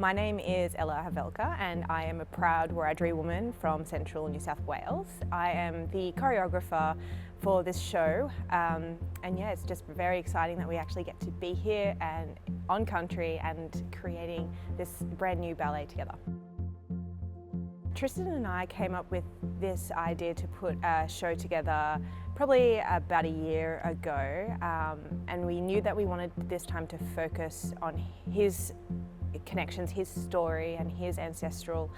My name is Ella Havelka and I am a proud Wiradjuri woman from central New South Wales. I am the choreographer for this show and yeah, it's just very exciting that we actually get to be here and on country and creating this brand new ballet together. Tristan and I came up with this idea to put a show together probably about a year ago, and we knew that we wanted this time to focus on his connections, his story and his ancestral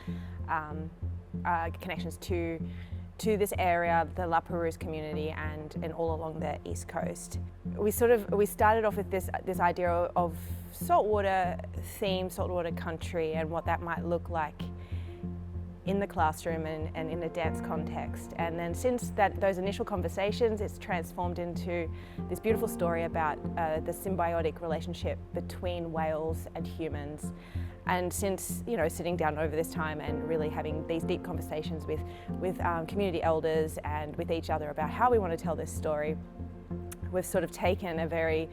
connections to this area, the La Perouse community and all along the East Coast. We started off with this idea of saltwater theme, saltwater country, and what that might look like in the classroom and in a dance context. And then since those initial conversations, it's transformed into this beautiful story about the symbiotic relationship between whales and humans. And since, you know, sitting down over this time and really having these deep conversations with community elders and with each other about how we want to tell this story, we've sort of taken a very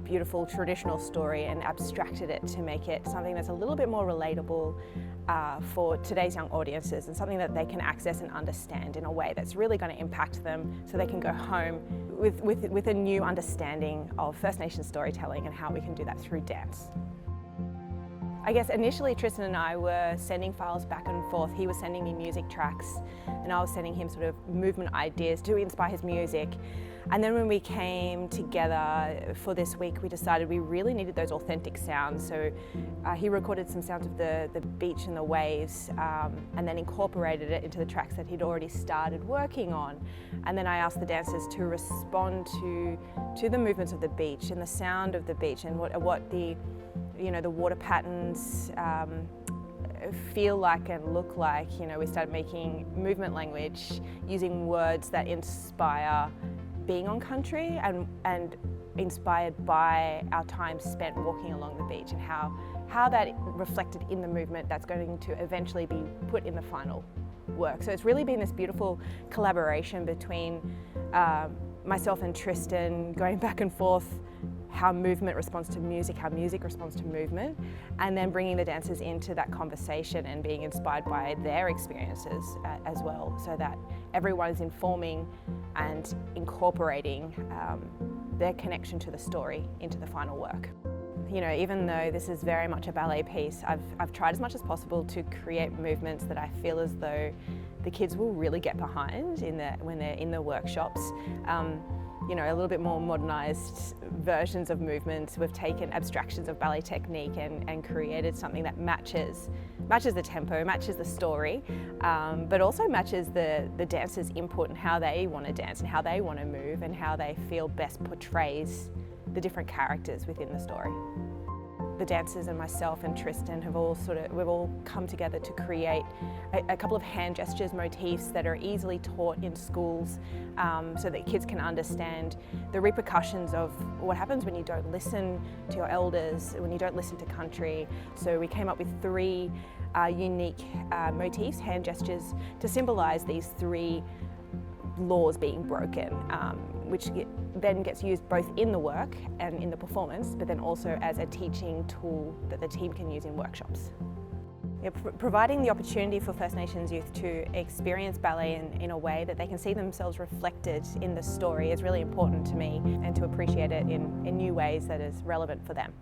beautiful traditional story and abstracted it to make it something that's a little bit more relatable for today's young audiences, and something that they can access and understand in a way that's really going to impact them, so they can go home with a new understanding of First Nations storytelling and how we can do that through dance. I guess initially Tristan and I were sending files back and forth. He was sending me music tracks and I was sending him sort of movement ideas to inspire his music. And then when we came together for this week, we decided we really needed those authentic sounds. So he recorded some sounds of the beach and the waves, and then incorporated it into the tracks that he'd already started working on. And then I asked the dancers to respond to the movements of the beach and the sound of the beach and what the water patterns feel like and look like. You know, we started making movement language using words that inspire being on country and inspired by our time spent walking along the beach, and how that reflected in the movement that's going to eventually be put in the final work. So it's really been this beautiful collaboration between myself and Tristan, going back and forth, how movement responds to music, how music responds to movement, and then bringing the dancers into that conversation and being inspired by their experiences as well, so that everyone is informing and incorporating their connection to the story into the final work. You know, even though this is very much a ballet piece, I've tried as much as possible to create movements that I feel as though the kids will really get behind when they're in the workshops. You know, a little bit more modernised versions of movements. We've taken abstractions of ballet technique and created something that matches the tempo, matches the story, but also matches the dancers' input and how they want to dance and how they want to move and how they feel best portrays the different characters within the story. The dancers and myself and Tristan we've all come together to create a couple of hand gestures motifs that are easily taught in schools, so that kids can understand the repercussions of what happens when you don't listen to your elders, when you don't listen to country. So we came up with three unique motifs, hand gestures, to symbolise these three laws being broken, which then gets used both in the work and in the performance, but then also as a teaching tool that the team can use in workshops. Yeah, providing the opportunity for First Nations youth to experience ballet in a way that they can see themselves reflected in the story is really important to me, and to appreciate it in new ways that is relevant for them.